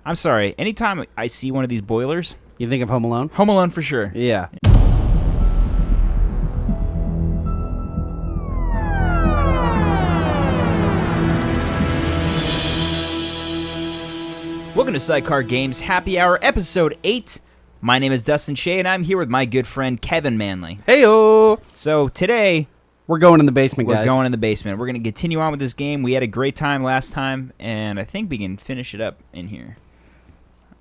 I'm sorry. Anytime I see one of these boilers, You think of Home Alone? Home Alone for sure. Yeah. Welcome to Sidecar Games Happy Hour, Episode 8. My name is Dustin Scheie, and I'm here with my good friend Kevin Manley. Hey-o! So today, We're going in the basement, we're guys. going in the basement. We're going to continue on with this game. We had a great time last time, and I think we can finish it up in here.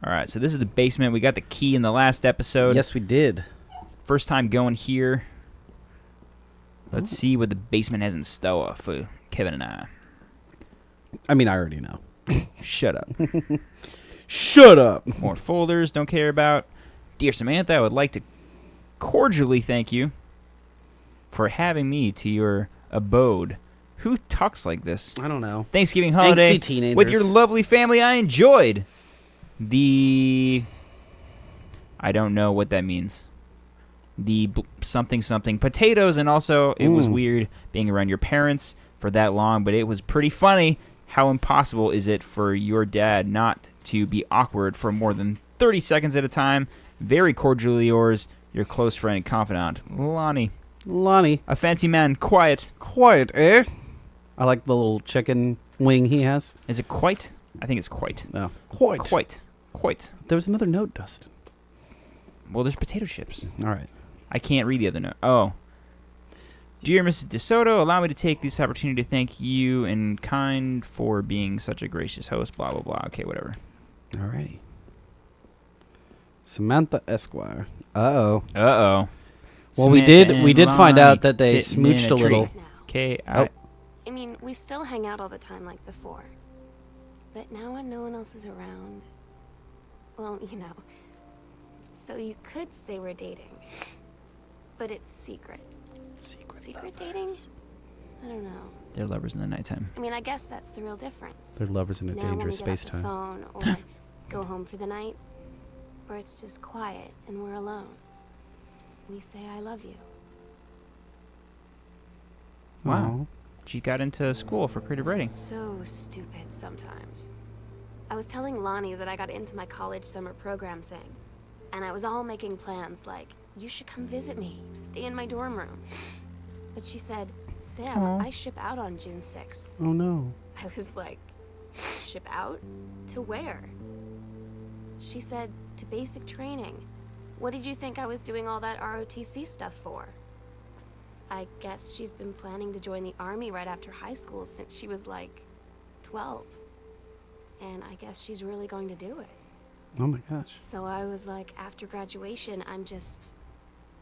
All right, so this is the basement. We got the key in the last episode. Yes, we did. First time going here. Let's see what the basement has in store for Kevin and I. I mean, I already know. Shut up. Shut up! More folders, don't care about. Dear Samantha, I would like to cordially thank you for having me to your abode. Who talks like this? I don't know. Thanksgiving holiday Angsty teenagers. with your lovely family. I enjoyed the... I don't know what that means. The something potatoes, and also it was weird being around your parents for that long, but it was pretty funny. How impossible is it for your dad not to be awkward for more than 30 seconds at a time? Very cordially yours, your close friend and confidant, Lonnie. Lonnie. A fancy man, quiet. Quiet, eh? I like the little chicken wing he has. Is it quite? I think it's quite. No. Quite. Quite. There was another note, Dustin. Well, there's potato chips. All right. I can't read the other note. Oh. Dear Mrs. DeSoto, allow me to take this opportunity to thank you in kind for being such a gracious host, blah, blah, blah. Okay, whatever. All righty. Samantha Esquire. Uh-oh. Uh-oh. Well, we did find out that they smooched a little. Okay, Oh. I mean, we still hang out all the time like before. But now when no one else is around, well, you know. So you could say we're dating. But it's secret. Secret dating? I don't know. They're lovers in the nighttime. I mean, I guess that's the real difference. They're lovers in a Now when we dangerous get off the space-time. phone or go home for the night, or it's just quiet and we're alone. We say I love you. Wow. She got into school for creative writing. So stupid sometimes. I was telling Lonnie that I got into my college summer program thing, and I was all making plans like, you should come visit me, stay in my dorm room. But she said, Sam, I ship out on June 6th. Oh, no. I was like, ship out? To where? She said, to basic training. What did you think I was doing all that ROTC stuff for? I guess she's been planning to join the army right after high school since she was like 12. And I guess she's really going to do it. Oh, my gosh. So I was like, after graduation, I'm just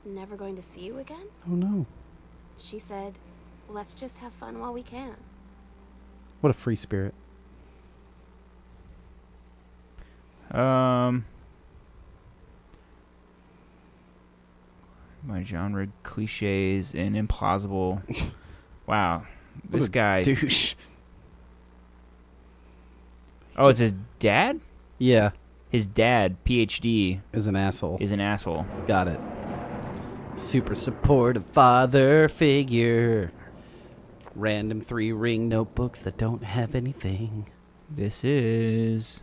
never going to see you again? Oh, no. She said, let's just have fun while we can. What a free spirit. My genre cliches and implausible. Wow. This What a guy. douche. Oh, it's his dad? Yeah, His dad, PhD, is an asshole. is an asshole. Got it. Super supportive father figure. Random 3-ring notebooks that don't have anything. This is...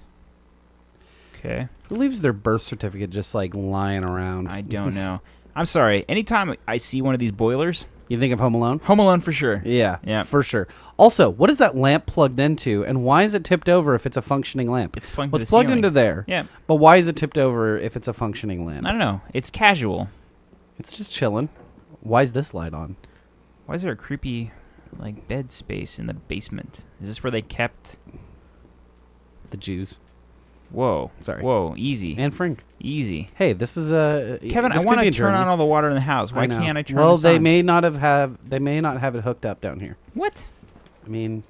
Okay. Who leaves their birth certificate just like lying around? I don't know. I'm sorry. Anytime I see one of these boilers, You think of Home Alone? Home Alone for sure. Yeah, Yeah. for sure. Also, what is that lamp plugged into, and why is it tipped over if it's a functioning lamp? It's plugged Well, to it's the plugged ceiling. into there. Yeah. But why is it tipped over if it's a functioning lamp? I don't know. It's casual. It's just chilling. Why is this light on? Why is there a creepy, like, bed space in the basement? Is this where they kept... The Jews. Whoa. Sorry. Whoa. Easy. And Frank. Easy. Hey, this is a Kevin, I want to turn on all the water in the house. Why can't I turn Well, this they on? may not have it hooked up down here. What? I mean,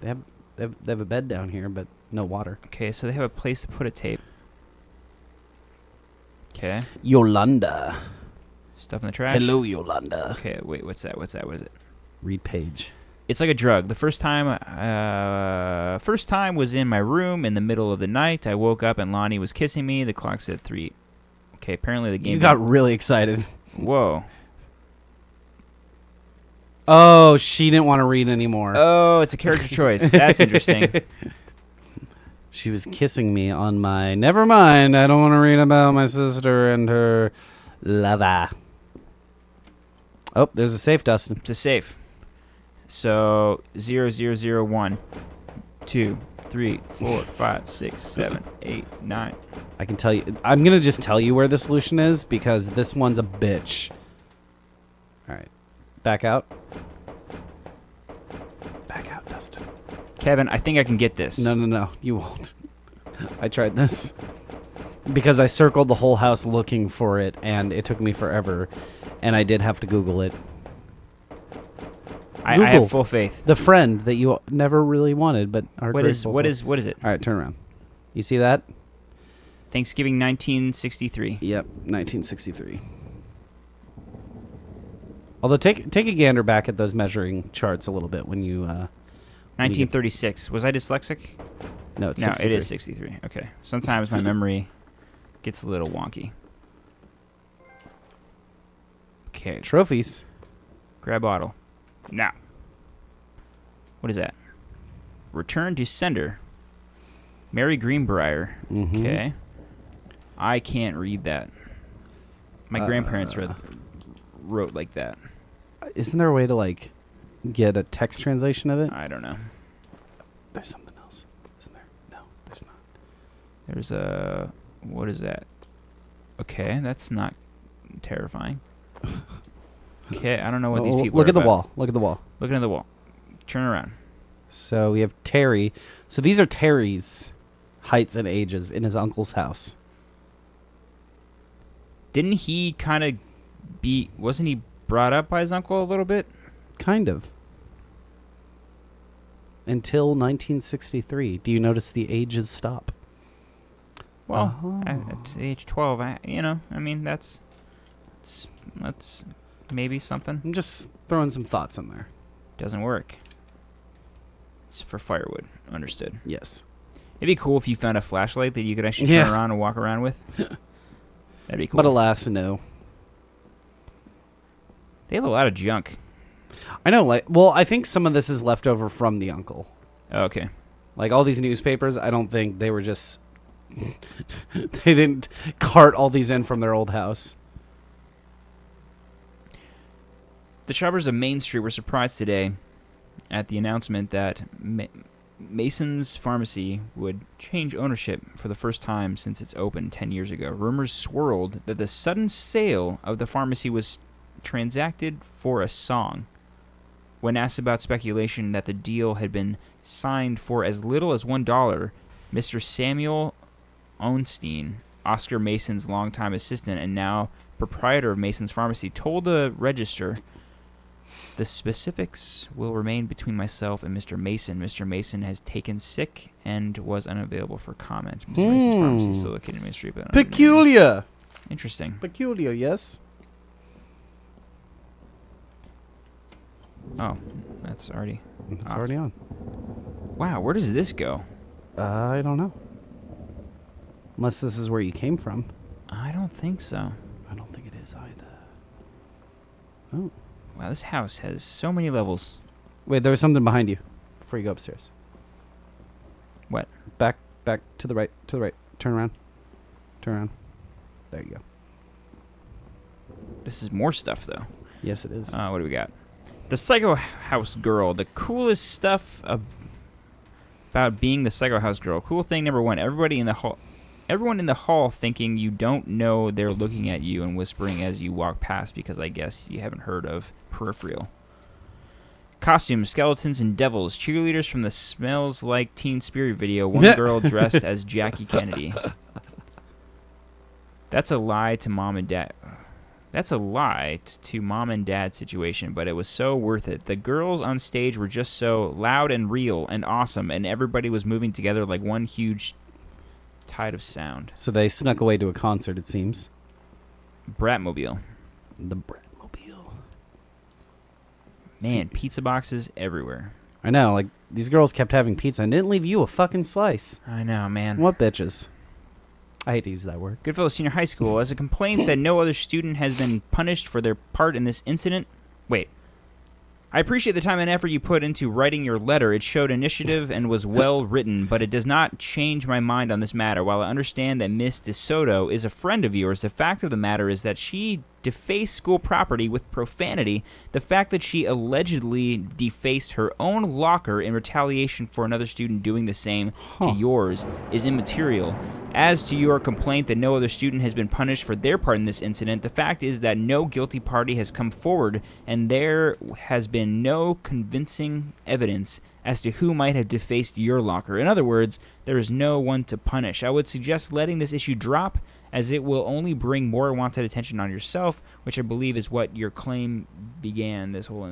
they have a bed down here, but no water. Okay, so they have a place to put a tape. Okay. Yolanda. Stuff in the trash. Hello, Yolanda. Okay, wait, what's that? What is it? Read page. It's like a drug. The first time was in my room in the middle of the night. I woke up and Lonnie was kissing me. The clock said 3. Okay, apparently the game... You got really excited. Whoa. Oh, she didn't want to read anymore. Oh, it's a character choice. That's interesting. She was kissing me on my... Never mind, I don't want to read about my sister and her lover. Oh, there's a safe, Dustin. It's a safe. So 0001, 2, 3, 4, 5, 6, 7, 8, 9. I can tell you. I'm going to just tell you where the solution is because this one's a bitch. All right. Back out. Back out, Dustin. Kevin, I think I can get this. No. You won't. I tried this. Because I circled the whole house looking for it, and it took me forever. And I did have to Google it. I have full faith. The friend that you never really wanted, but are What is it? All right, turn around. You see that? Thanksgiving 1963. Yep, 1963. Although take a gander back at those measuring charts a little bit when you 1936. Was I dyslexic? No, it's No, 63. it is 63. Okay. Sometimes my memory gets a little wonky. Okay. Trophies. Grab bottle. Now. What is that? Return to sender. Mary Greenbrier. Mhm. Okay. I can't read that. My grandparents wrote like that. Isn't there a way to like get a text translation of it? I don't know. There's something else, isn't there? No, there's not. There's a... What is that? Okay, that's not terrifying. Okay, I don't know what these people Look are at the about. wall. Look at the wall. Looking at the wall. Turn around. So we have Terry. So these are Terry's heights and ages in his uncle's house. Didn't he kind of be... Wasn't he brought up by his uncle a little bit? Kind of. Until 1963. Do you notice the ages stop? Well, at age 12, that's maybe something. I'm just throwing some thoughts in there. Doesn't work. It's for firewood. Understood. Yes. It'd be cool if you found a flashlight that you could actually turn around and walk around with. That'd be cool. But alas, no. They have a lot of junk. I know, well, I think some of this is left over from the uncle. Oh, okay. Like all these newspapers, I don't think they were just... they didn't cart all these in from their old house. The shoppers of Main Street were surprised today at the announcement that Mason's Pharmacy would change ownership for the first time since its opened 10 years ago. Rumors swirled that the sudden sale of the pharmacy was transacted for a song. When asked about speculation that the deal had been signed for as little as $1, Mr. Samuel Onstein, Oscar Mason's longtime assistant and now proprietor of Mason's Pharmacy, told the Register, "The specifics will remain between myself and Mr. Mason. Mr. Mason has taken sick and was unavailable for comment. Mr. Mason's Pharmacy is still located in Main Street." But Peculiar. Interesting. Peculiar, yes. Oh, that's already... It's off. already on. Wow, where does this go? I don't know. Unless this is where you came from. I don't think so. I don't think it is either. Oh. Wow, this house has so many levels. Wait, there was something behind you before you go upstairs. What? Back to the right, Turn around. There you go. This is more stuff, though. Yes, it is. What do we got? The Psycho House Girl. The coolest stuff about being the Psycho House Girl. Cool thing number one. Everyone in the hall thinking you don't know they're looking at you and whispering as you walk past because I guess you haven't heard of Peripheral. Costumes, skeletons, and devils. Cheerleaders from the Smells Like Teen Spirit video. One girl dressed as Jackie Kennedy. That's a lie to mom and dad. That's a lie to mom and dad situation, but it was so worth it. The girls on stage were just so loud and real and awesome, and everybody was moving together like one huge tide of sound. So they snuck away to a concert, it seems. Bratmobile. The Bratmobile. Man, pizza boxes everywhere. I know, like, these girls kept having pizza and didn't leave you a fucking slice. I know, man. What bitches? I hate to use that word. Goodfellow Senior High School has a complaint that no other student has been punished for their part in this incident. Wait. I appreciate the time and effort you put into writing your letter. It showed initiative and was well written, but it does not change my mind on this matter. While I understand that Miss DeSoto is a friend of yours, the fact of the matter is that she defaced school property with profanity. The fact that she allegedly defaced her own locker in retaliation for another student doing the same to yours is immaterial. As to your complaint that no other student has been punished for their part in this incident, the fact is that no guilty party has come forward, and there has been no convincing evidence as to who might have defaced your locker. In other words, there is no one to punish. I would suggest letting this issue drop, as it will only bring more unwanted attention on yourself, which I believe is what your claim began. This whole...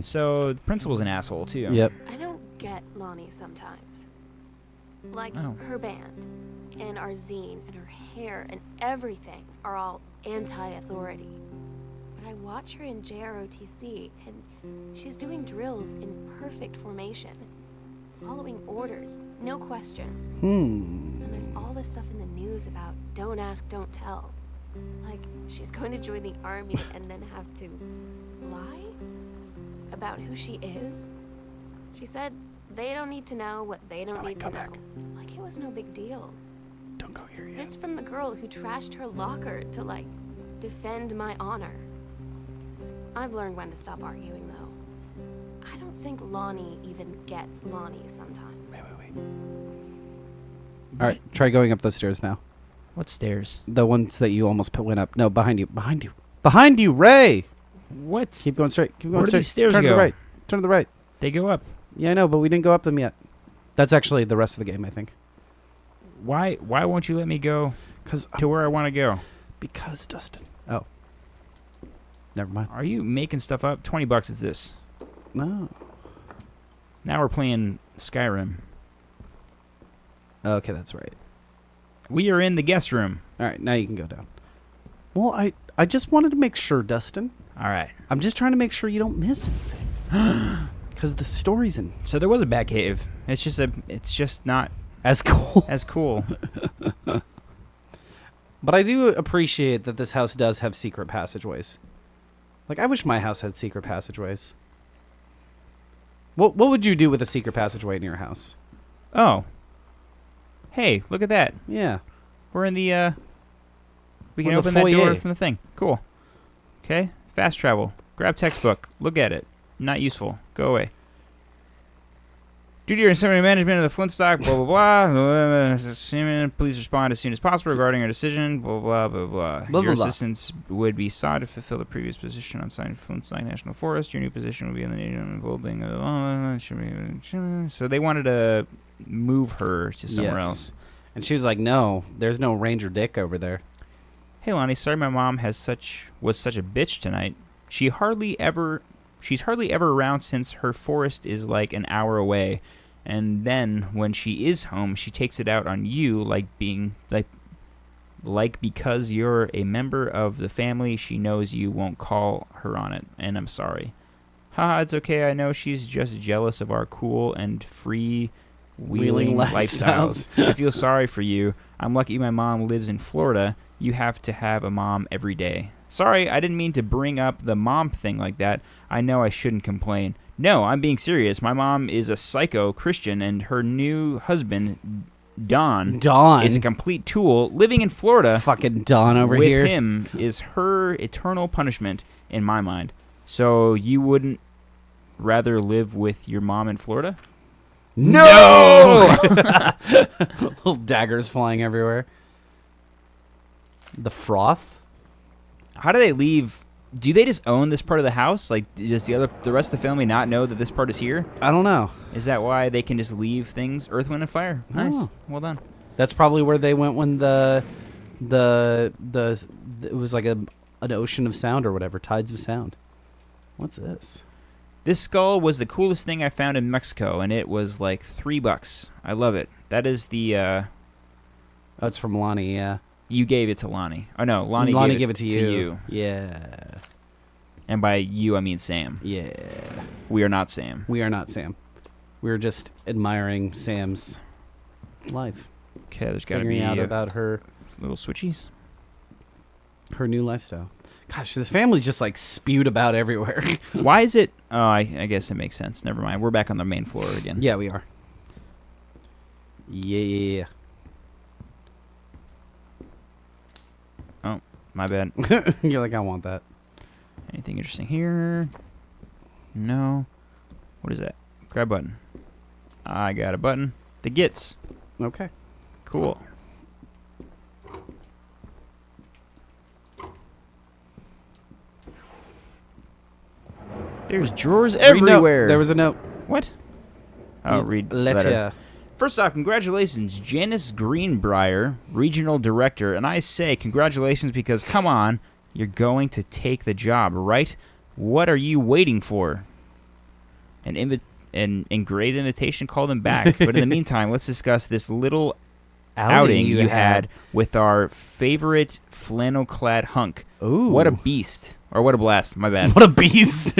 So, the principal's an asshole, too. Yep. I don't get Lonnie sometimes. Like, Oh. her band, and our zine, and her hair, and everything are all anti-authority. But I watch her in JROTC, and she's doing drills in perfect formation. Following orders, no question. And there's all this stuff in the news about don't ask, don't tell. Like, she's going to join the army and then have to lie about who she is. She said they don't need to know what they don't need to know. Like, it was no big deal. Don't go here yet. This from the girl who trashed her locker to, like, defend my honor. I've learned when to stop arguing, though. I don't think Lonnie even gets Lonnie sometimes. Wait. All right, try going up those stairs now. What stairs? The ones that you almost went up. No, behind you. Behind you, Ray! What? Keep going straight. Keep going Where do straight. these stairs Turn to go? the right. Turn to the right. They go up. Yeah, I know, but we didn't go up them yet. That's actually the rest of the game, I think. Why won't you let me go to where I want to go? Because, Dustin. Oh. Never mind. Are you making stuff up? $20 is this. No. Now we're playing Skyrim. Okay, that's right. We are in the guest room. All right, now you can go down. Well, I just wanted to make sure, Dustin. All right. I'm just trying to make sure you don't miss anything. Because the story's in So there was a bat cave. It's just not as cool. as cool. But I do appreciate that this house does have secret passageways. Like, I wish my house had secret passageways. What would you do with a secret passageway in your house? Oh. Hey, look at that. Yeah. We're in the we can We're in the open that door foyer. from the thing. Cool. Okay. Fast travel. Grab textbook. Look at it. Not useful. Go away. Due to your summary management of the Flintstock, blah, blah, blah. Please respond as soon as possible regarding our decision, blah, blah, blah, blah. Blah, Your blah, blah. assistance would be sought to fulfill the previous position on site of Flintstock National Forest. Your new position will be in the native building. So they wanted to move her to somewhere else. And she was like, no, there's no Ranger Dick over there. Hey, Lonnie, sorry my mom was such a bitch tonight. She's hardly ever around since her forest is like an hour away. And then when she is home, she takes it out on you like because you're a member of the family, she knows you won't call her on it. And I'm sorry. Haha, it's okay. I know she's just jealous of our cool and free wheeling lifestyles. I feel sorry for you. I'm lucky my mom lives in Florida. You have to have a mom every day. Sorry, I didn't mean to bring up the mom thing like that. I know I shouldn't complain. No, I'm being serious. My mom is a psycho Christian, and her new husband, Don, is a complete tool. Living in Florida Fucking Don over with here. him is her eternal punishment in my mind. So you wouldn't rather live with your mom in Florida? No! Little daggers flying everywhere. The froth? How do they leave? Do they just own this part of the house? Like, does the rest of the family not know that this part is here? I don't know. Is that why they can just leave things? Earth, Wind, and Fire. Nice. Oh. Well done. That's probably where they went when it was like an ocean of sound or whatever, tides of sound. What's this? This skull was the coolest thing I found in Mexico, and it was like $3. I love it. That is the. Oh, it's from Lonnie. Yeah. You gave it to Lonnie. Oh no, Lonnie gave it to you. Yeah. And by you, I mean Sam. Yeah. We are not Sam. We are not Sam. We're just admiring Sam's life. Okay, there's got to Figuring be out about her little switchies. new lifestyle. Gosh, this family's just like spewed about everywhere. Why is it? Oh, I guess it makes sense. Never mind. We're back on the main floor again. Yeah, we are. Yeah. Oh, my bad. You're like, I want that. Anything interesting here? No. What is that? Grab button. I got a button. The gits. Okay. Cool. There's drawers everywhere. There was a note. What? Oh, read letter. letter. First off, congratulations, Janice Greenbrier, Regional Director. And I say congratulations because, come on, you're going to take the job, right? What are you waiting for? An engraved invitation, call them back. But in the meantime, let's discuss this little outing you had with our favorite flannel-clad hunk. Ooh. What a beast. Or what a blast, my bad. What a beast.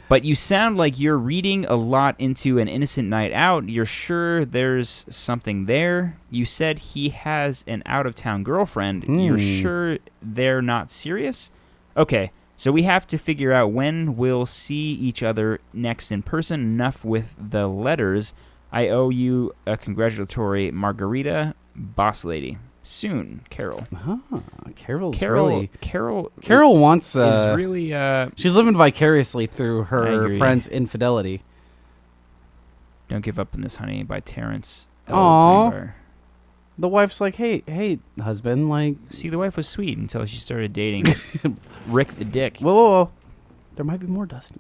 But you sound like you're reading a lot into an innocent night out. You're sure there's something there? You said he has an out-of-town girlfriend. You're sure they're not serious? Okay, so we have to figure out when we'll see each other next in person. Enough with the letters. I owe you a congratulatory margarita, boss lady. Soon, Carol. Carol wants. Is really. She's living vicariously through her friend's infidelity. Don't Give Up on This, Honey by Terrence L. Aww. Greenbrier. The wife's like, hey, husband, like. See, the wife was sweet until she started dating Rick the Dick. Whoa. There might be more, Dustin.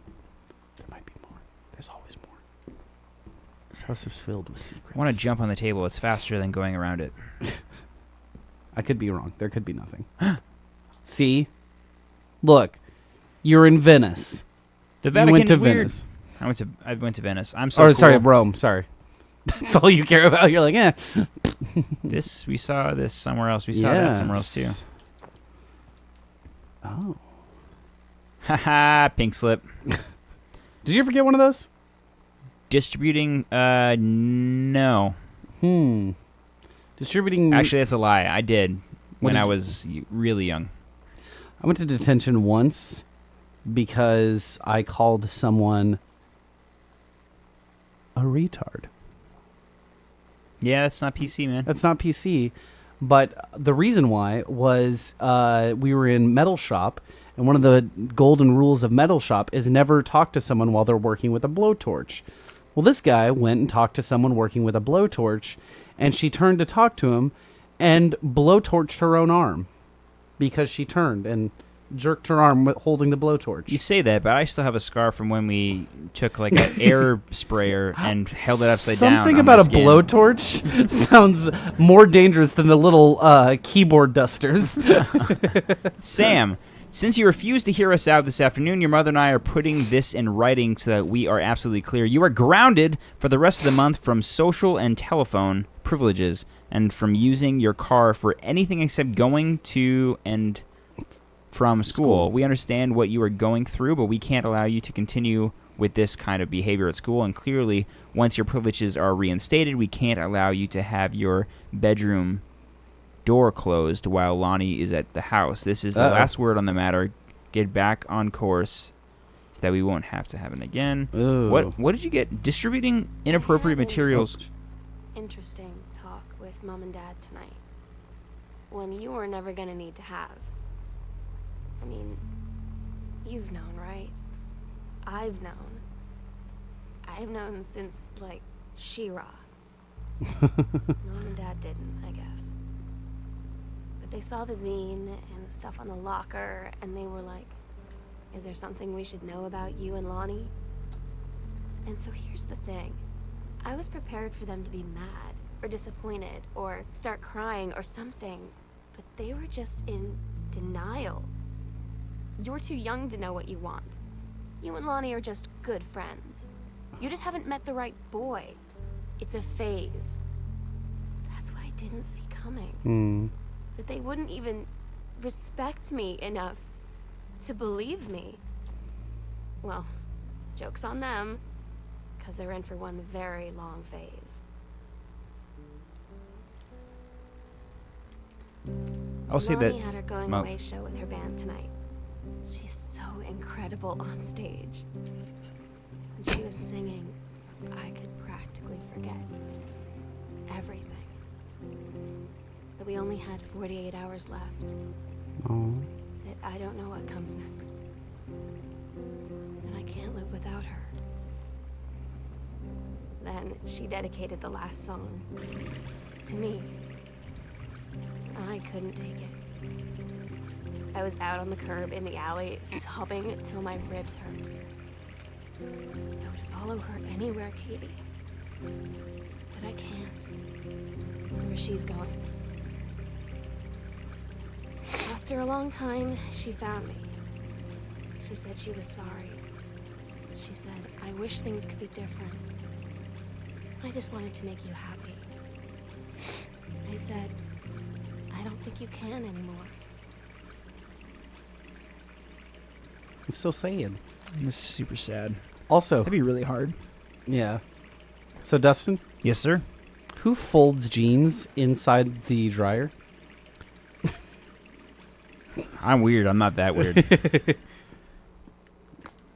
There might be more. There's always more. This house is filled with secrets. I want to jump on the table. It's faster than going around it. I could be wrong. There could be nothing. See? Look. You're in Venice. The Vatican went to is weird. Venice. I went to Venice. I'm so cool. Sorry, Rome. Sorry. That's all you care about. You're like, We saw this somewhere else. We saw that somewhere else too. Oh. Haha, pink slip. Did you ever get one of those? Distributing, no. Distributing. Actually, that's a lie. I did when did I you- was really young. I went to detention once because I called someone a retard. Yeah, that's not PC, man. That's not PC. But the reason why was we were in metal shop, and one of the golden rules of metal shop is never talk to someone while they're working with a blowtorch. Well, this guy went and talked to someone working with a blowtorch, and she turned to talk to him and blowtorched her own arm because she turned and jerked her arm holding the blowtorch. You say that, but I still have a scar from when we took like an air sprayer and held it upside down. Something on about my a skin. blowtorch sounds more dangerous than the little keyboard dusters. Sam, since you refused to hear us out this afternoon, your mother and I are putting this in writing so that we are absolutely clear. You are grounded for the rest of the month from social and telephone privileges and from using your car for anything except going to and from school. We understand what you are going through, but we can't allow you to continue with this kind of behavior at school. And clearly, once your privileges are reinstated, we can't allow you to have your bedroom door closed while Lonnie is at the house. This is the last word on the matter. Get back on course so that we won't have to have it again. Ooh. What did you get? Distributing inappropriate materials. Interesting talk with Mom and Dad tonight. One you were never gonna need to have. I mean, you've known, right? I've known. I've known since, like, She-Ra. Mom and Dad didn't, I guess. But they saw the zine and the stuff on the locker, and they were like, is there something we should know about you and Lonnie? And so here's the thing. I was prepared for them to be mad, or disappointed, or start crying, or something. But they were just in denial. You're too young to know what you want. You and Lonnie are just good friends. You just haven't met the right boy. It's a phase. That's what I didn't see coming. That they wouldn't even respect me enough to believe me. Well, joke's on them, because they're in for one very long phase. I'll say that. Lonnie had her going away show with her band tonight. She's so incredible on stage. When she was singing, I could practically forget everything. That we only had 48 hours left. Oh. That I don't know what comes next. That I can't live without her. Then she dedicated the last song to me. I couldn't take it. I was out on the curb in the alley, sobbing till my ribs hurt. I would follow her anywhere, Katie. But I can't. Where she's going. After a long time, she found me. She said she was sorry. She said, I wish things could be different. I just wanted to make you happy. I said, I don't think you can anymore. It's so sad. This is super sad. Also, That'd be really hard. yeah. So, Dustin, Yes, sir. who folds jeans inside the dryer? I'm weird. I'm not that weird.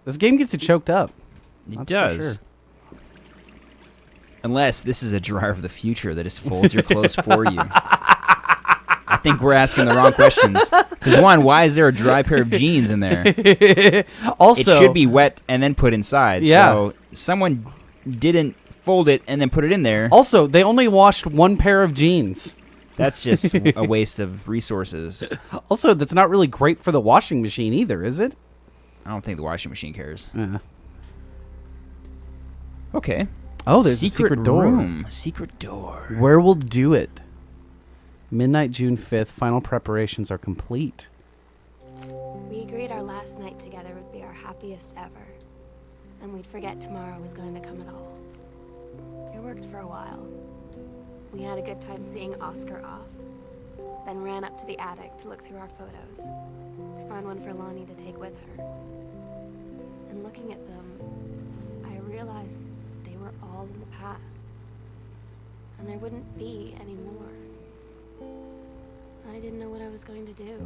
This game gets you choked up. It That's for does. sure. Unless this is a dryer of the future that just folds your clothes for you. I think we're asking the wrong questions. Because one, why is there a dry pair of jeans in there? Also, It should be wet and then put inside. Yeah. So someone didn't fold it and then put it in there. Also, they only washed one pair of jeans. That's just a waste of resources. Also, that's not really great for the washing machine either, is it? I don't think the washing machine cares. Yeah. Okay. Oh, there's a secret door. room. Secret door. Where we'll do it. Midnight, June 5th. Final preparations are complete. We agreed our last night together would be our happiest ever. And we'd forget tomorrow was going to come at all. It worked for a while. We had a good time seeing Oscar off. Then ran up to the attic to look through our photos. To find one for Lonnie to take with her. And looking at them, I realized they were all in the past. And there wouldn't be any more. I didn't know what I was going to do.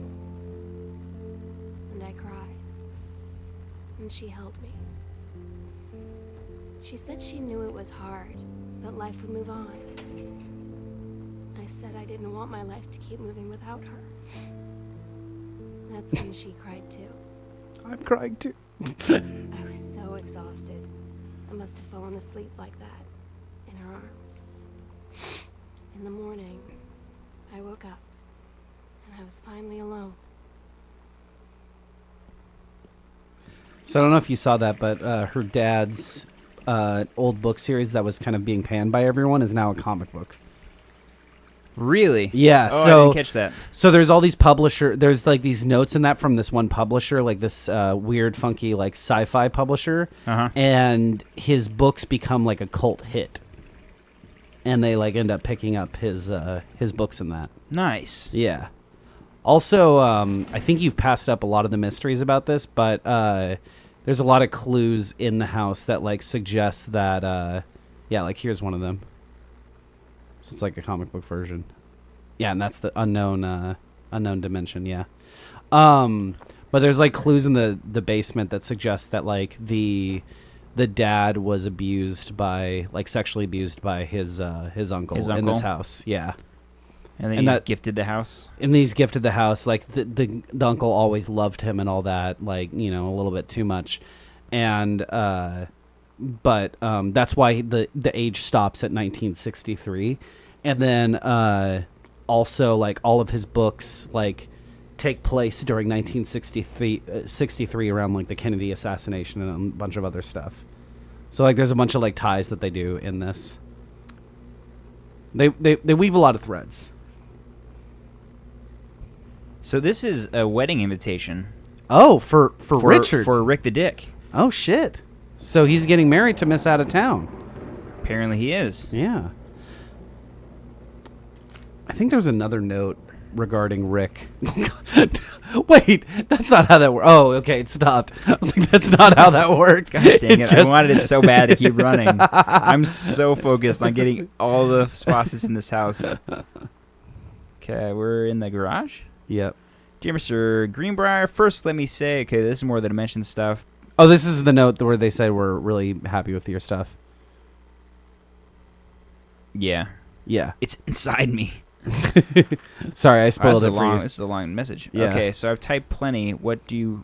And I cried. And she held me. She said she knew it was hard, but life would move on. I said I didn't want my life to keep moving without her. That's when she cried too. I'm crying too. I was so exhausted. I must have fallen asleep like that, in her arms. In the morning, I woke up, and I was finally alone. So I don't know if you saw that, but her dad's old book series that was kind of being panned by everyone is now a comic book. Really? Yeah. Oh, so I didn't catch that. So there's all these there's like these notes in that from this one publisher, like this weird, funky, like sci-fi publisher, and his books become like a cult hit, and they like end up picking up his books in that. Nice. Yeah. Also, I think you've passed up a lot of the mysteries about this, but there's a lot of clues in the house that like suggest that yeah, like here's one of them. So it's like a comic book version. Yeah, and that's the unknown dimension, yeah. But there's like clues in the basement that suggest that like the dad was abused by like sexually abused by his uncle in this house. Yeah. And then he's gifted the house. And he's gifted the house. Like the uncle always loved him and all that, like, you know, a little bit too much. And but that's why the age stops at 1963. And then also like all of his books like take place during 1963 around like the Kennedy assassination and a bunch of other stuff. So like there's a bunch of like ties that they do in this. They weave a lot of threads. So this is a wedding invitation. Oh, for Richard. For Rick the Dick. Oh shit. So he's getting married to Miss Out of Town. Apparently he is. Yeah. I think there's another note regarding Rick. Wait, that's not how that works. Oh, okay, it stopped. I was like, that's not how that works. Gosh dang it. I wanted it so bad to keep running. I'm so focused on getting all the faucets in this house. Okay, we're in the garage. Yep. Dear Mr. Greenbrier, first let me say, okay, this is more the Dimension stuff. Oh, this is the note where they said we're really happy with your stuff. Yeah. Yeah. It's inside me. Sorry, I Oh, spoiled it for you. This is a long message. Yeah. Okay, so I've typed plenty. What do you...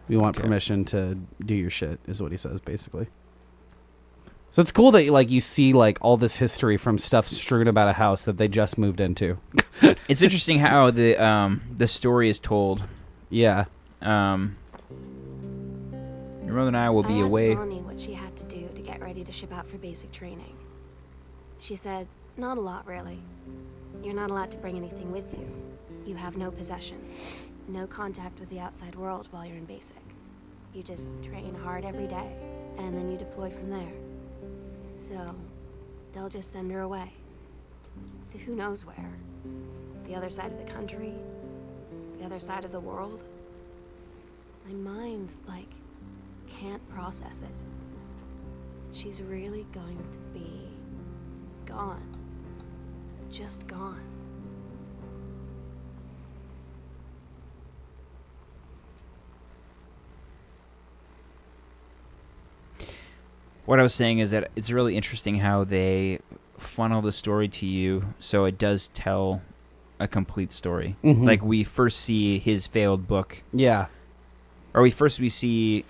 We want Okay. permission to do your shit, is what he says, basically. So it's cool that like you see like all this history from stuff strewn about a house that they just moved into. It's interesting how the story is told. Yeah. Your mother and I will be I asked away. Melanie what she had to do to get ready to ship out for basic training. She said, not a lot, really. You're not allowed to bring anything with you. You have no possessions, no contact with the outside world while you're in basic. You just train hard every day, and then you deploy from there. So, they'll just send her away. To who knows where. The other side of the country? The other side of the world? My mind, like, can't process it. She's really going to be gone. Just gone. What I was saying is that it's really interesting how they funnel the story to you so it does tell a complete story. Mhm. Like we first see his failed book, Yeah. or we see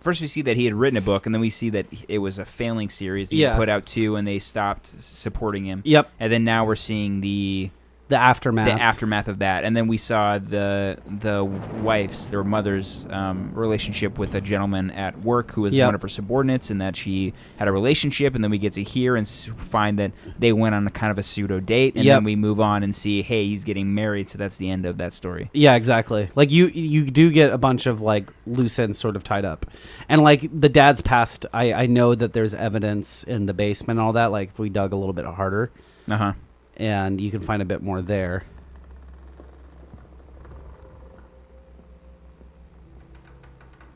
that he had written a book, and then we see that it was a failing series. He Yeah. put out 2, and they stopped supporting him. Yep. And then now we're seeing the The aftermath of that, and then we saw the wife's, their mother's relationship with a gentleman at work who was Yep. one of her subordinates, and that she had a relationship, and then we get to hear and find that they went on a kind of a pseudo date, and Yep. then we move on and see, hey, he's getting married, so that's the end of that story. Yeah, exactly. Like you do get a bunch of like loose ends sort of tied up, and like the dad's past. I know that there's evidence in the basement and all that. Like if we dug a little bit harder, Uh-huh. and you can find a bit more there.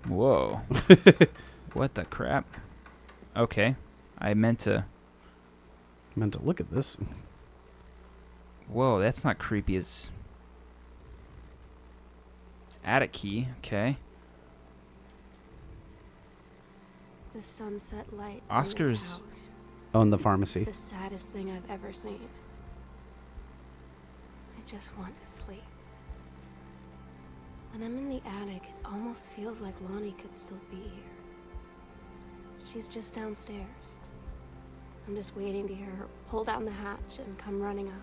Whoa. What the crap? Okay. I meant to... Meant to look at this. Whoa, that's not creepy as... Attic key. Okay. The sunset light in Oscar's- this house. Oh, in the It's pharmacy. the saddest thing I've ever seen. I just want to sleep. When I'm in the attic, it almost feels like Lonnie could still be here. She's just downstairs. I'm just waiting to hear her pull down the hatch and come running up.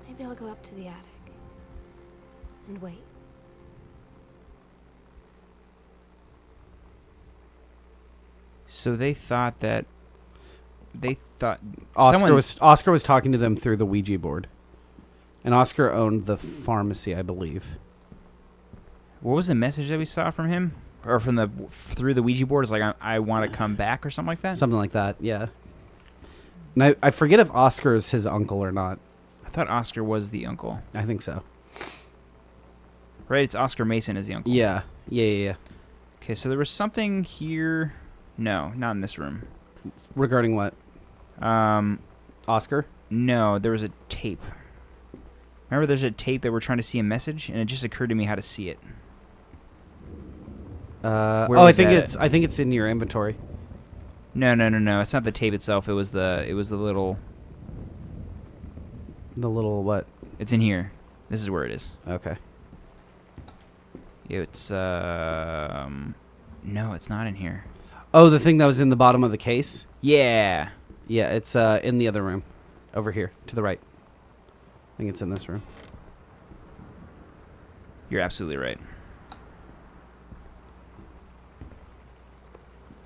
Maybe I'll go up to the attic and wait. So they thought that... Oscar was talking to them through the Ouija board, and Oscar owned the pharmacy, I believe. What was the message that we saw from him? Or through the Ouija board? It's like, I want to come back or something like that? Something like that, yeah. And I forget if Oscar is his uncle or not. I thought Oscar was the uncle. I think so. Right? It's Oscar Mason is the uncle. Yeah. Yeah. Okay, so there was something here... No, not in this room. Regarding what? Oscar? No, there was a tape. Remember there's a tape that we're trying to see a message? And it just occurred to me how to see it. I was think that I think it's in your inventory. No. It's not the tape itself. It was the little... The little what? It's in here. This is where it is. Okay. It's... No, it's not in here. Oh, the thing that was in the bottom of the case? Yeah. Yeah, it's in the other room. Over here, to the right. I think it's in this room. You're absolutely right.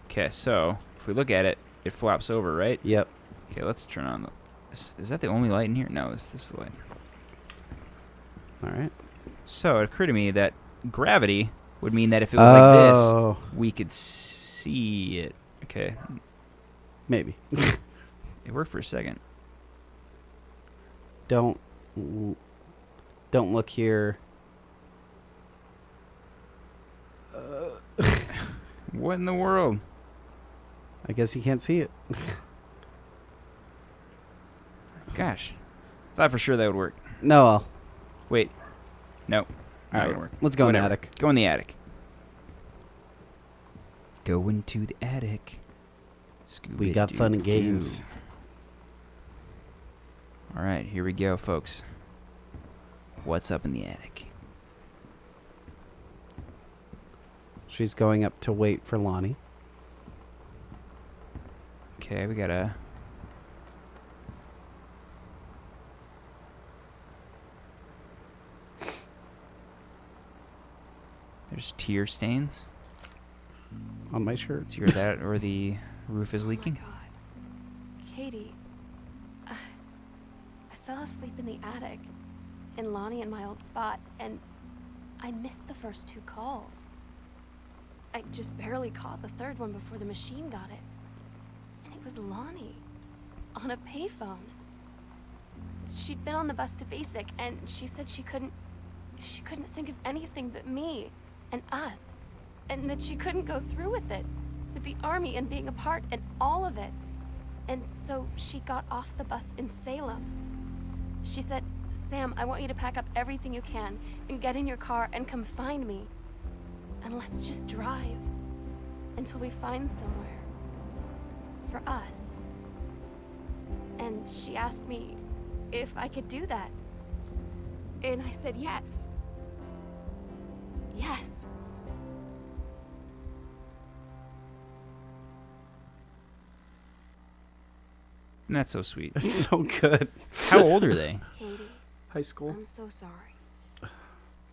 Okay, so if we look at it, it flops over, right? Yep. Okay, let's turn on the... Is that the only light in here? No, this is the light. All right. So it occurred to me that gravity would mean that if it was like Oh. this, we could see it. Okay, Maybe. it worked for a second. Don't look here. What in the world? I guess you can't see it. Gosh. Thought for sure that would work. No, well. Wait. No. All Not right, gonna work. let's go in the Whatever. attic. Go in the attic. Go into the attic. We got fun and games. All right, here we go, folks. What's up in the attic? She's going up to wait for Lonnie. Okay, we got a... There's tear stains. On my shirt. It's either that or the roof is leaking. Oh my God. Katie, I fell asleep in the attic, in Lonnie and my old spot, and I missed the first 2 calls. I just barely caught the third one before the machine got it. And it was Lonnie, on a payphone. She'd been on the bus to Basic, and she said she couldn't think of anything but me and us. And that she couldn't go through with it, with the army and being apart and all of it. And so she got off the bus in Salem. She said, Sam, I want you to pack up everything you can and get in your car and come find me. And let's just drive until we find somewhere for us. And she asked me if I could do that. And I said yes. Yes. That's so sweet. It's so good. How old are they? Katie, High school. I'm so sorry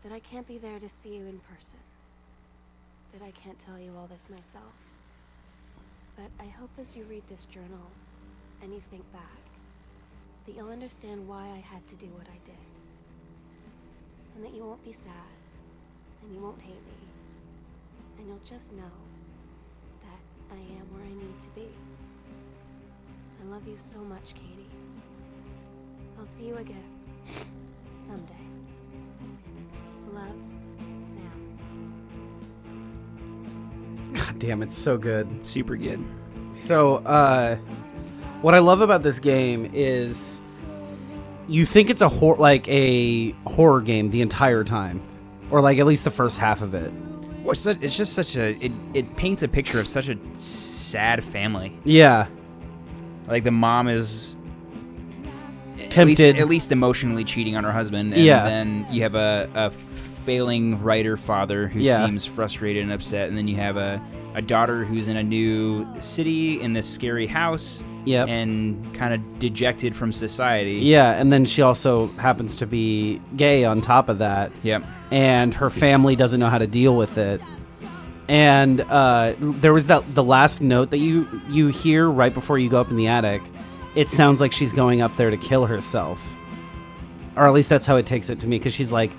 that I can't be there to see you in person. That I can't tell you all this myself. But I hope as you read this journal and you think back, that you'll understand why I had to do what I did. And that you won't be sad, and you won't hate me, and you'll just know that I am where I need to be. I love you so much, Katie. I'll see you again someday. Love, Sam. God damn, it's so good. Super good. So, what I love about this game is you think it's a horror game the entire time, or like at least the first half of it. Well, it's just such a... It paints a picture of such a sad family. Yeah. Like the mom is Tempted. at least emotionally cheating on her husband, and then you have a failing writer father who seems frustrated and upset, and then you have a daughter who's in a new city in this scary house, and kind of dejected from society. Yeah, and then she also happens to be gay on top of that. Yep. And her family doesn't know how to deal with it. And there was the last note that you hear right before you go up in the attic. It sounds like she's going up there to kill herself. Or at least that's how it takes it to me, because she's like,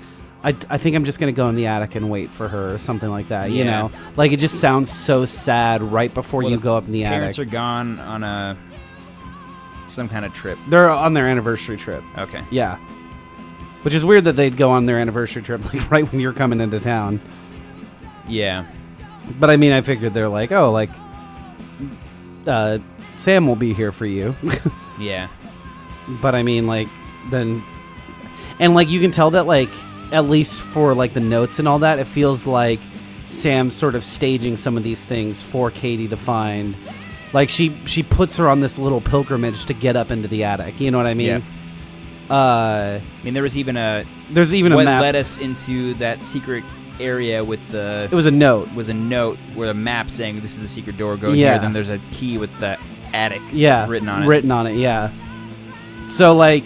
I think I'm just going to go in the attic and wait for her, or something like that, you know? Like, it just sounds so sad right before you go up in the attic. Parents are gone on some kind of trip. They're on their anniversary trip. Okay. Yeah. Which is weird that they'd go on their anniversary trip, like, right when you're coming into town. Yeah. But, I mean, I figured they're like, oh, like, Sam will be here for you. Yeah. But, I mean, like, then... And, like, you can tell that, like, at least for, like, the notes and all that, it feels like Sam's sort of staging some of these things for Katie to find. Like, she puts her on this little pilgrimage to get up into the attic. You know what I mean? Yep. I mean, there was even a map. What led us into that secret area with the... It was a note. Was a note with a map saying, this is the secret door, go here. Then there's a key with the attic written on it. Yeah. So, like...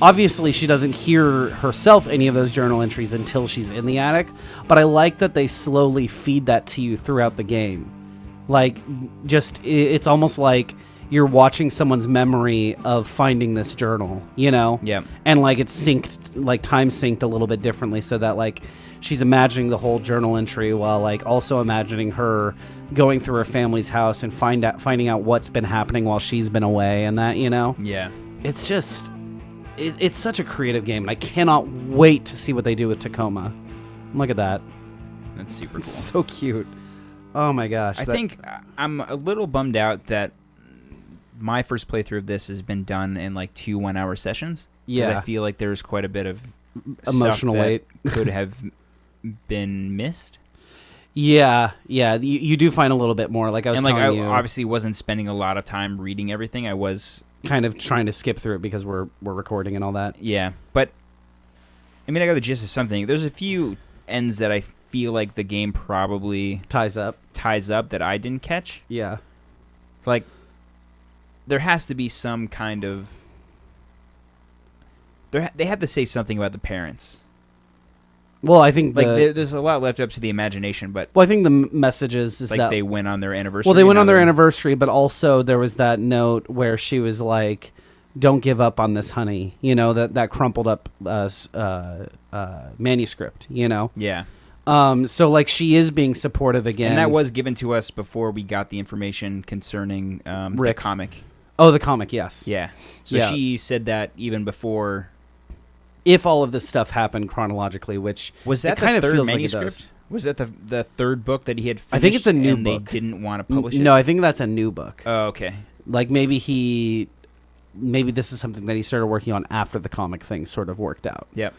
Obviously, she doesn't hear herself any of those journal entries until she's in the attic, but I like that they slowly feed that to you throughout the game. Like, just, it's almost like you're watching someone's memory of finding this journal, you know? Yeah. And, like, it's synced, like, time synced a little bit differently so that, like, she's imagining the whole journal entry while, like, also imagining her going through her family's house and finding out what's been happening while she's been away and that, you know? Yeah. It's just... It's such a creative game, and I cannot wait to see what they do with Tacoma. Look at that. That's super cool. It's so cute. Oh, my gosh. I think I'm a little bummed out that my first playthrough of this has been done in like 2 1-hour sessions. 'Cause Yeah. I feel like there's quite a bit of Emotional stuff that weight. could have been missed. Yeah. You do find a little bit more. Like I was And like telling I you, obviously wasn't spending a lot of time reading everything. I was kind of trying to skip through it because we're recording and all that. yeah, but I mean I got the gist of something. There's a few ends that I feel like the game probably Ties up. that I didn't catch. Yeah. Like there has to be some kind of they have to say something about the parents. Well, I think Like there's a lot left up to the imagination, but I think the message is like that they went on their anniversary. well, they went now on their they're- anniversary, but also there was that note where she was like, "Don't give up on this, honey." You know, that crumpled up manuscript. You know, Yeah, so like she is being supportive again. and that was given to us before we got the information concerning the Rick. comic. Oh, the comic, yes. Yeah, so Yeah. she said that even before. If all of this stuff happened chronologically, which Was that it kind the of third feels like it manuscript? does. Was that the third book that he had finished? I think it's a new and book. They didn't want to publish it. No, I think that's a new book. Oh, okay. Like maybe this is something that he started working on after the comic thing sort of worked out. Yep.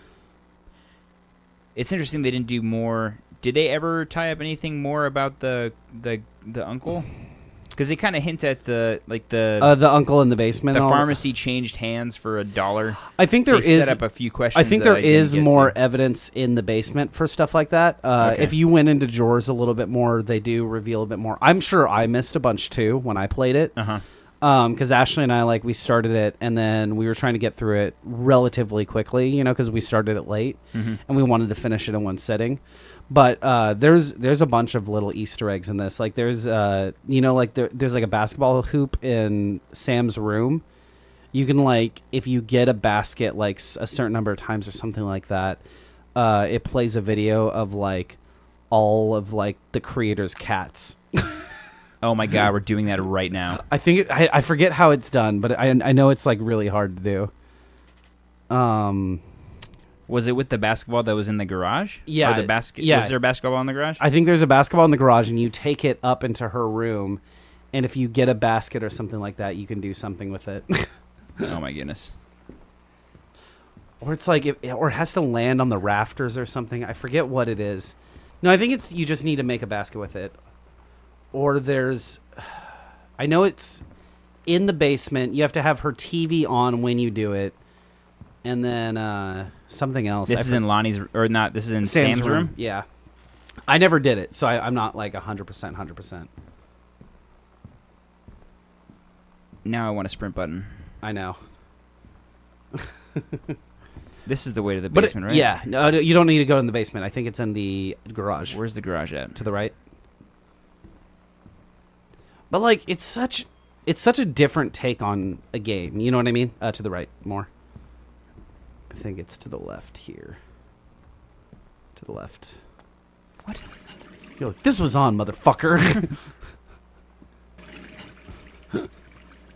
It's interesting they didn't do more. Did they ever tie up anything more about the uncle? Because they kind of hint at the uncle in the basement. the and all- pharmacy changed hands for $1. I think there They is. set up a few questions. I think that there didn't is get more to. evidence in the basement for stuff like that. Okay. If you went into drawers a little bit more, they do reveal a bit more. I'm sure I missed a bunch too when I played it. Because Ashley and I we started it and then we were trying to get through it relatively quickly, you know, because we started it late and we wanted to finish it in one sitting. But there's a bunch of little Easter eggs in this. Like there's there's like a basketball hoop in Sam's room. You can if you get a basket like a certain number of times or something like that, it plays a video of all of the creator's cats. Oh my God, we're doing that right now. I think I forget how it's done, but I know it's really hard to do. Was it with the basketball that was in the garage? Yeah, Or the basket? yeah. Was there a basketball in the garage? I think there's a basketball in the garage, and you take it up into her room, and if you get a basket or something like that, you can do something with it. Oh my goodness. Or it's or it has to land on the rafters or something. I forget what it is. No, I think you just need to make a basket with it. Or I know it's in the basement. You have to have her TV on when you do it. And then something else. This is in Lonnie's, or not, this is in Sam's room? Yeah. I never did it, so I'm not 100%. Now I want a sprint button. I know. This is the way to the basement, right? Yeah. No, you don't need to go in the basement. I think it's in the garage. Where's the garage at? To the right. But it's such a different take on a game. You know what I mean? To the right more. I think it's to the left here. To the left. What? You're like, this was on, motherfucker.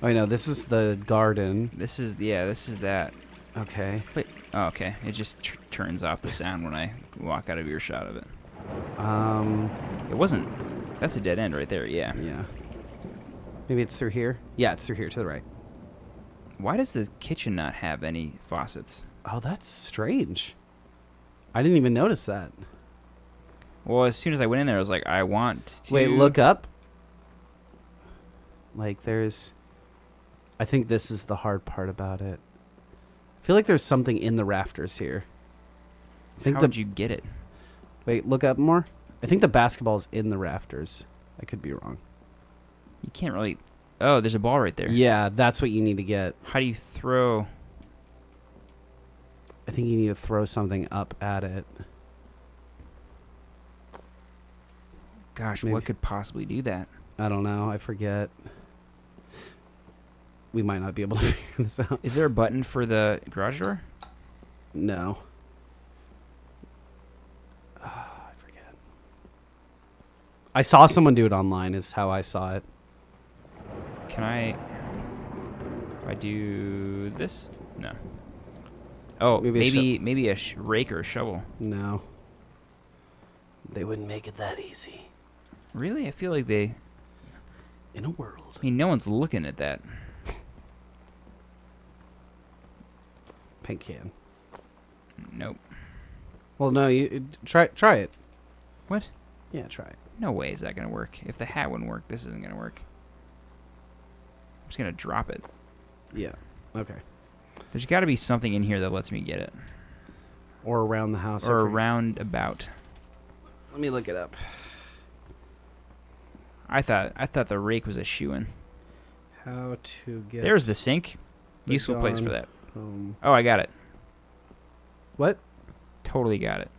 Oh, no, this is the garden. This is that. Okay. Wait. Oh, okay. It just turns off the sound when I walk out of earshot of it. It wasn't. That's a dead end right there. Yeah. Yeah. Maybe it's through here? Yeah, it's through here to the right. Why does the kitchen not have any faucets? Oh, that's strange. I didn't even notice that. Well, as soon as I went in there, I was like, I want to. Wait, look up. I think this is the hard part about it. I feel like there's something in the rafters here. How would you get it? Wait, look up more. I think the basketball's in the rafters. I could be wrong. You can't really. Oh, there's a ball right there. Yeah, that's what you need to get. How do you throw? I think you need to throw something up at it. Gosh, Maybe. what could possibly do that? I don't know. I forget. We might not be able to figure this out. Is there a button for the garage door? No. I forget. I saw someone do it online is how I saw it. Can I... If I do this? No. Oh, maybe a rake or a shovel. No. They wouldn't make it that easy. Really? I feel like they... In a world. I mean, no one's looking at that. paint can. Nope. Well, no, you try it. What? Yeah, try it. No way is that going to work. If the hat wouldn't work, this isn't going to work. I'm just going to drop it. Yeah. Okay. There's got to be something in here that lets me get it. Or around the house. Or around about. Let me look it up. I thought the rake was a shoo-in. How to get... There's the sink. the Useful place for gone that. home. Oh, I got it. What? Totally got it.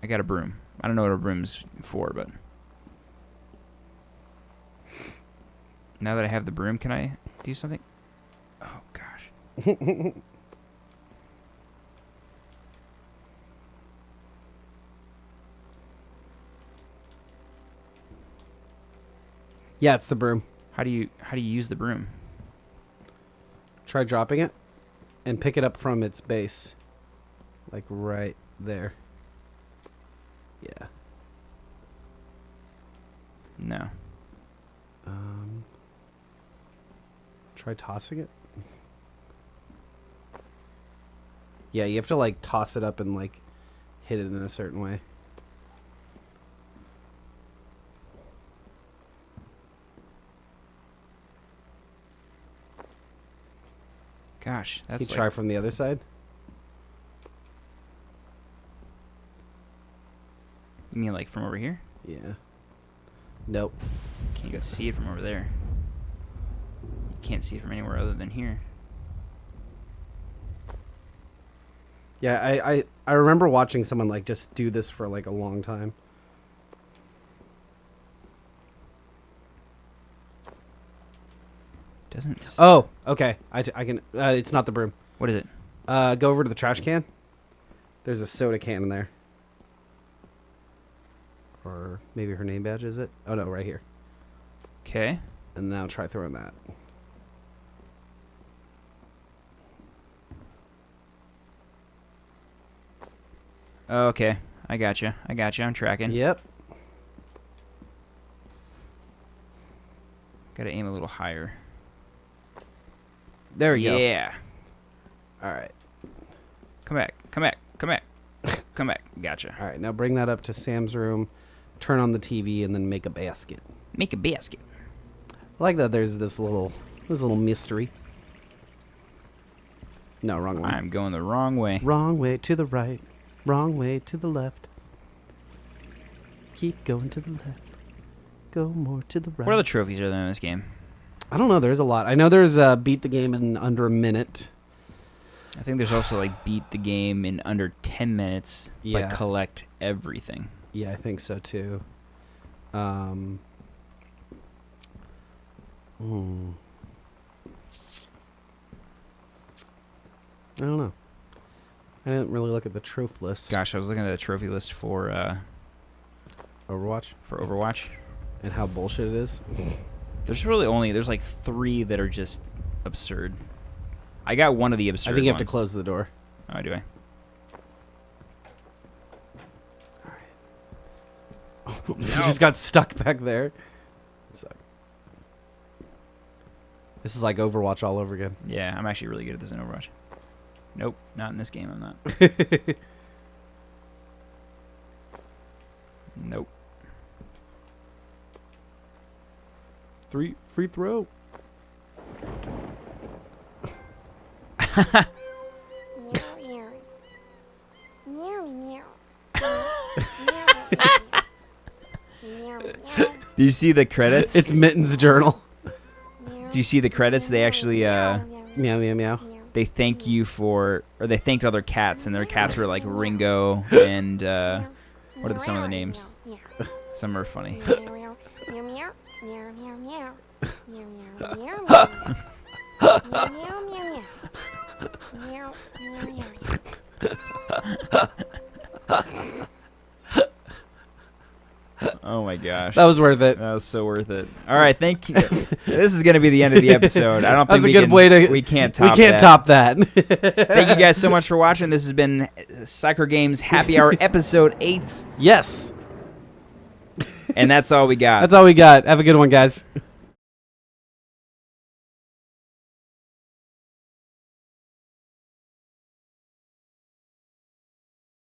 I got a broom. I don't know what a broom's for, but... Now that I have the broom, can I do something? Oh, gosh. Yeah, it's the broom. How do you use the broom? Try dropping it and pick it up from its base. Like right there. Yeah. No. Try tossing it. Yeah, you have to like toss it up and like hit it in a certain way. Gosh, You that's try like, from the other side. you mean like from over here? Yeah. Nope. You can see it from over there. You can't see it from anywhere other than here. Yeah, I remember watching someone like just do this for like a long time. Doesn't. Oh, okay. I can. It's not the broom. What is it? Go over to the trash can. There's a soda can in there. Or maybe her name badge, is it? Oh, no, right here. Okay. And now try throwing that. Okay. I gotcha. I'm tracking. Yep. Gotta aim a little higher. There we go. Yeah. All right. Come back. Come back. Gotcha. All right, now bring that up to Sam's room, turn on the TV, and then make a basket. Make a basket. I like that there's this little mystery. No, wrong one. I'm going the wrong way. Wrong way to the right. Wrong way to the left. Keep going to the left. Go more to the right. What other trophies are there in this game? I don't know. There's a lot. I know there's beat the game in under a minute. I think there's also like beat the game in under 10 minutes, Yeah. but collect everything. Yeah, I think so too. I don't know. I didn't really look at the trophy list. Gosh, I was looking at the trophy list for Overwatch. And how bullshit it is. There's like 3 that are just absurd. I got one of the absurd I think you have to ones. close the door. Oh, do I? You just got stuck back there. So, this is like Overwatch all over again. Yeah, I'm actually really good at this in Overwatch. Nope, not in this game. I'm not. Nope. Free throw. Do you see the credits? It's Mitten's journal. Do you see the credits? They actually Meow, meow, meow. they thank you for, or they thanked other cats, and their cats were like Ringo and what are some of the names? Some are funny. Oh my gosh. That was worth it. That was so worth it. All right, thank you. This is going to be the end of the episode. I don't That's think a good way to. we can't top that. Thank you guys so much for watching. This has been Sidecar Games Happy Hour episode 8. Yes. And that's all we got. That's all we got. Have a good one, guys.